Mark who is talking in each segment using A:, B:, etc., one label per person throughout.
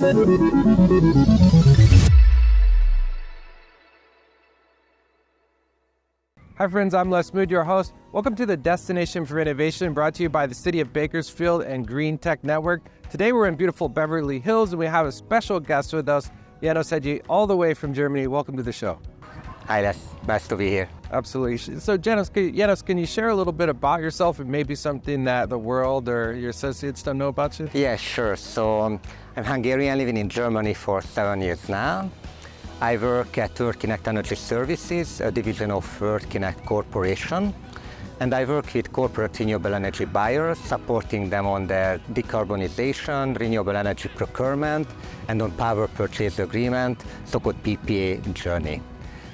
A: Hi friends, I'm Les Mood, your host. Welcome to the Destination for Innovation, brought to you by the City of Bakersfield and Green Tech Network. Today we're in beautiful Beverly Hills and we have a special guest with us, Janos Hettyey, all the way from Germany. Welcome to the show.
B: Hi Les, nice to be here.
A: Absolutely. So Janos, can you share a little bit about yourself and maybe something that the world or your associates don't know about you?
B: Yeah, sure. So I'm Hungarian, living in Germany for 7 years now. I work at WorkConnect Energy Services, a division of WorkConnect Corporation, and I work with corporate renewable energy buyers, supporting them on their decarbonization, renewable energy procurement, and on power purchase agreement, so-called PPA journey.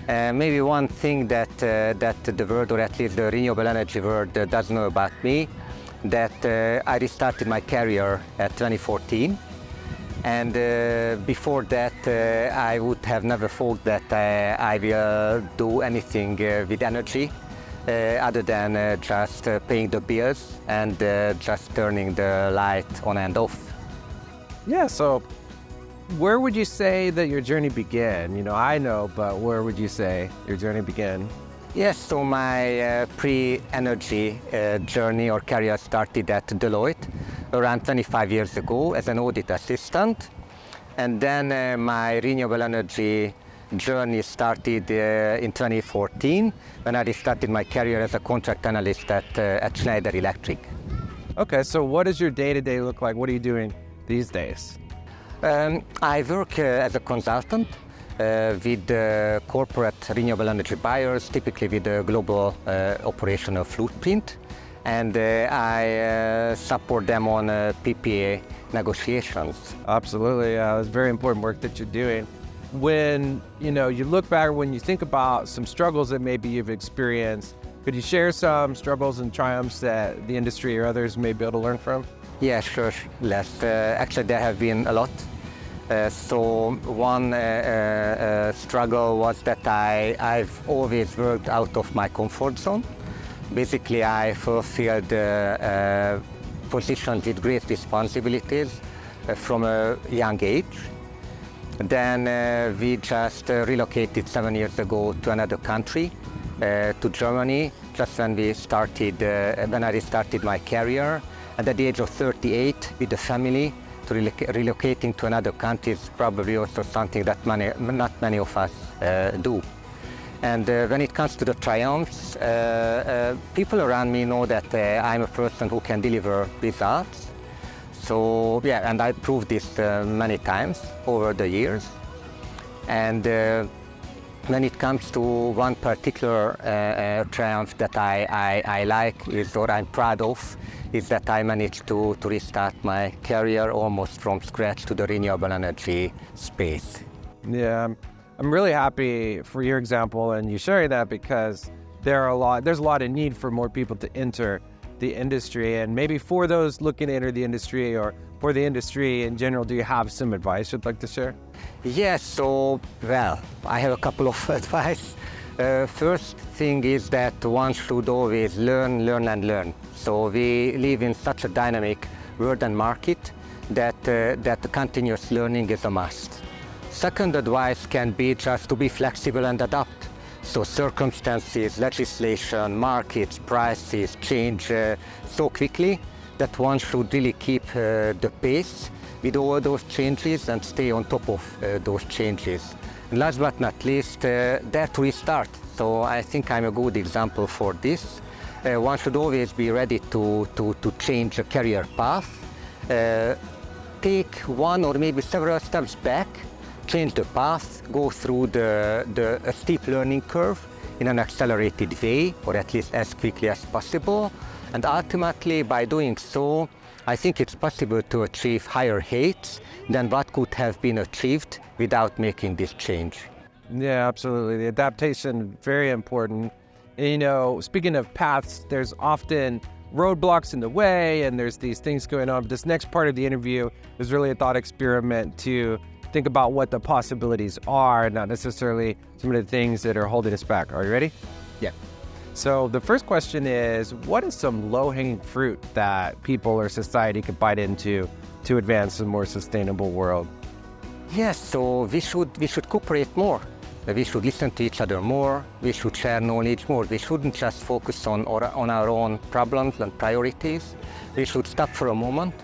B: Maybe one thing that the world, or at least the renewable energy world, doesn't know about me, that I restarted my career at 2014. And before that, I would have never thought that I will do anything with energy other than just paying the bills and just turning the light on and off.
A: Yeah, so where would you say that your journey began? You know, I know, but where would you say your journey began?
B: Yes, so my pre-energy journey or career started at Deloitte around 25 years ago as an audit assistant. And then my renewable energy journey started in 2014 when I started my career as a contract analyst at Schneider Electric.
A: Okay, so what does your day-to-day look like? What are you doing these days?
B: I work as a consultant with corporate renewable energy buyers, typically with a global operational footprint, and I support them on PPA negotiations.
A: Absolutely, it's very important work that you're doing. When you look back, when you think about some struggles that maybe you've experienced, could you share some struggles and triumphs that the industry or others may be able to learn from?
B: Yeah, sure, Les. Actually, there have been a lot. So one struggle was that I've always worked out of my comfort zone. Basically, I fulfilled positions with great responsibilities from a young age. Then we just relocated 7 years ago to another country, to Germany, just when I restarted my career. And at the age of 38, with the family, relocating to another country is probably also something that not many of us do. And when it comes to the triumphs, people around me know that I'm a person who can deliver results. So yeah, and I proved this many times over the years. And when it comes to one particular triumph that I like is, or I'm proud of, is that I managed to restart my career almost from scratch to the renewable energy space.
A: Yeah, I'm really happy for your example and you sharing that, because there's a lot of need for more people to enter the industry. And maybe for those looking to enter the industry, or for the industry in general, do you have some advice you'd like to share?
B: Yes, so, well, I have a couple of advice. First thing is that one should always learn and learn. So we live in such a dynamic world and market that continuous learning is a must. Second advice can be just to be flexible and adapt. So circumstances, legislation, markets, prices change so quickly that one should really keep the pace with all those changes and stay on top of those changes. And last but not least, dare to restart. So I think I'm a good example for this. One should always be ready to change a career path, take one or maybe several steps back, change the path, go through a steep learning curve in an accelerated way, or at least as quickly as possible. And ultimately, by doing so, I think it's possible to achieve higher heights than what could have been achieved without making this change.
A: Yeah, absolutely. The adaptation, very important. And, speaking of paths, there's often roadblocks in the way and there's these things going on. But this next part of the interview is really a thought experiment to think about what the possibilities are, not necessarily some of the things that are holding us back. Are you ready?
B: Yeah.
A: So the first question is, what is some low-hanging fruit that people or society could bite into to advance a more sustainable world?
B: Yes, so we should cooperate more. We should listen to each other more. We should share knowledge more. We shouldn't just focus on our own problems and priorities. We should stop for a moment.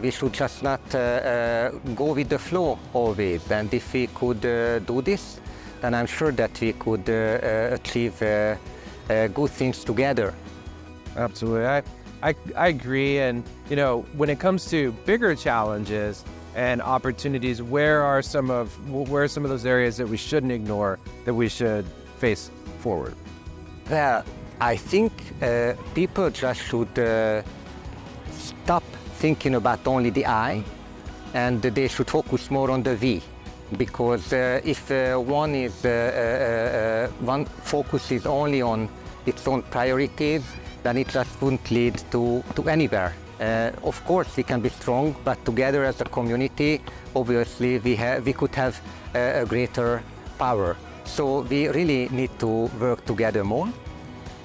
B: We should just not go with the flow always. And if we could do this, then I'm sure that we could achieve good things together.
A: Absolutely. I agree. And, when it comes to bigger challenges and opportunities, where are some of those areas that we shouldn't ignore, that we should face forward?
B: Well, I think people just should stop thinking about only the I, and they should focus more on the we. Because if one focuses only on its own priorities, then it just wouldn't lead to anywhere. Of course, we can be strong, but together as a community, obviously, we could have a greater power. So we really need to work together more,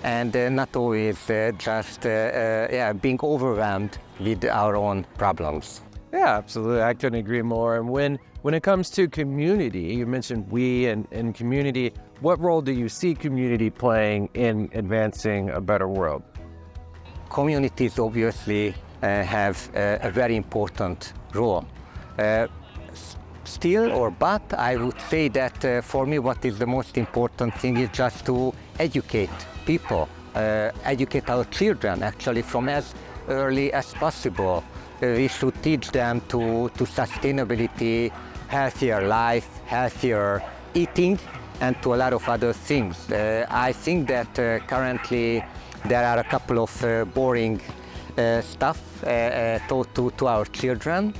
B: and not always just being overwhelmed with our own problems.
A: Yeah, absolutely. I couldn't agree more. And when it comes to community, you mentioned we and community. What role do you see community playing in advancing a better world?
B: Communities obviously have a very important role. But I would say that for me what is the most important thing is just to educate people, educate our children actually from as early as possible. We should teach them to sustainability, healthier life, healthier eating, and to a lot of other things. I think that currently there are a couple of boring stuff taught to our children,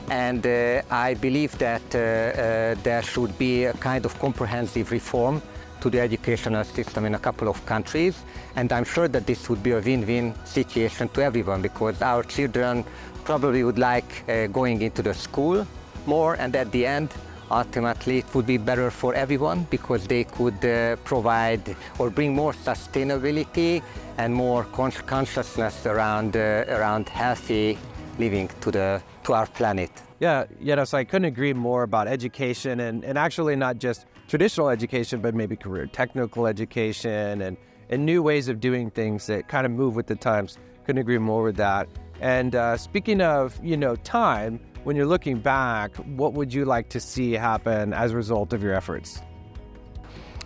B: and I believe that there should be a kind of comprehensive reform to the educational system in a couple of countries, and I'm sure that this would be a win-win situation to everyone, because our children probably would like going into the school more, and at the end ultimately it would be better for everyone because they could provide or bring more sustainability and more consciousness around healthy living to our planet.
A: Yeah, so I couldn't agree more about education and actually not just traditional education, but maybe career technical education and new ways of doing things that kind of move with the times. Couldn't agree more with that. And speaking of, time, when you're looking back, what would you like to see happen as a result of your efforts?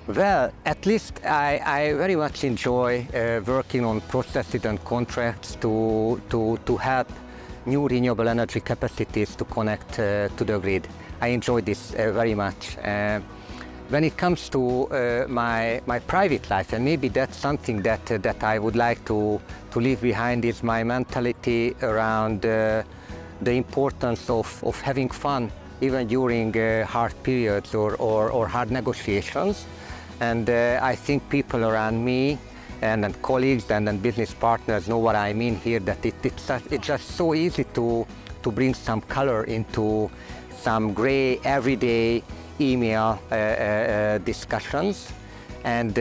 B: Well, at least I very much enjoy working on processes and contracts to help new renewable energy capacities to connect to the grid. I enjoy this very much. When it comes to my private life, and maybe that's something that I would like to leave behind, is my mentality around the importance of having fun even during hard periods or hard negotiations. And I think people around me and colleagues and business partners know what I mean here, that it's just so easy to bring some color into some gray everyday email discussions, and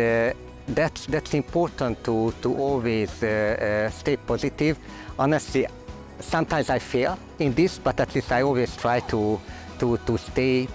B: that's important to always stay positive. Honestly, sometimes I fail in this, but at least I always try to stay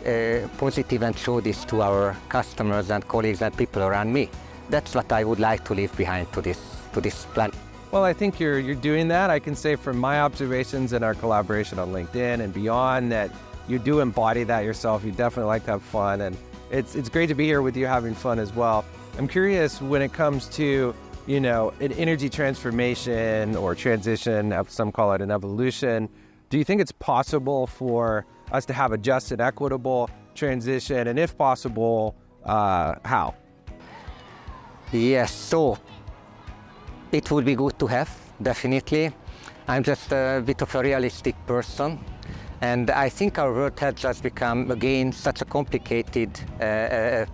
B: positive and show this to our customers and colleagues and people around me. That's what I would like to leave behind to this planet.
A: Well, I think you're doing that. I can say from my observations and our collaboration on LinkedIn and beyond that you do embody that yourself. You definitely like to have fun, and it's great to be here with you having fun as well. I'm curious when it comes to, an energy transformation or transition, some call it an evolution. Do you think it's possible for us to have a just and equitable transition? And if possible, how?
B: Yes, so it would be good to have, definitely. I'm just a bit of a realistic person. And I think our world has just become, again, such a complicated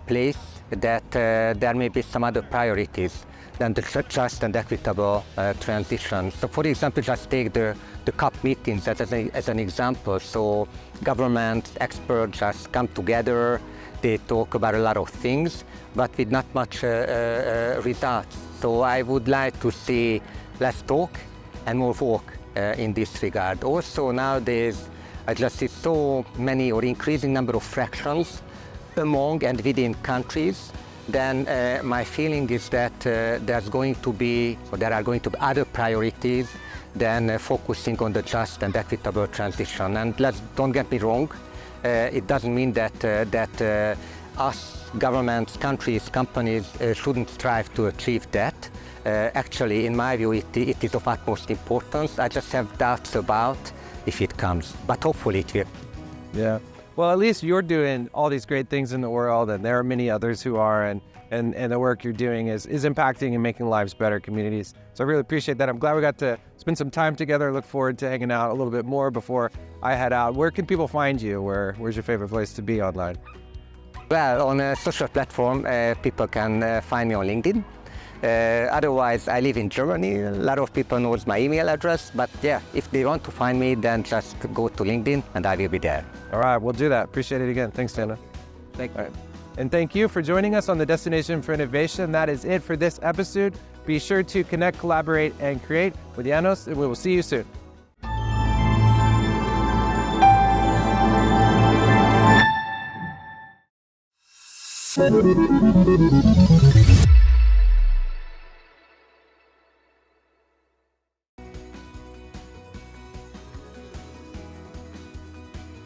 B: place that there may be some other priorities than the just and equitable transition. So, for example, just take the COP meetings as an example. So governments, experts just come together, they talk about a lot of things, but with not much results. So I would like to see less talk and more work in this regard. Also nowadays, I just see so many or increasing number of fractions among and within countries, then my feeling is that there are going to be other priorities than focusing on the just and equitable transition. And don't get me wrong, it doesn't mean that us, governments, countries, companies shouldn't strive to achieve that. Actually, in my view, it is of utmost importance. I just have doubts about if it comes, but hopefully it will.
A: Yeah. Well, at least you're doing all these great things in the world, and there are many others who are, and the work you're doing is impacting and making lives better, communities. So I really appreciate that. I'm glad we got to spend some time together. I look forward to hanging out a little bit more before I head out. Where can people find you? Where's your favorite place to be online?
B: Well, on a social platform, people can find me on LinkedIn. Otherwise, I live in Germany. A lot of people knows my email address, but yeah, if they want to find me, then just go to LinkedIn and I will be there.
A: All right, we'll do that. Appreciate it again. Thanks, Janos.
B: Thank you.
A: All right. And thank you for joining us on the Destination for Innovation. That is it for this episode. Be sure to connect, collaborate, and create with Janos, and we will see you soon.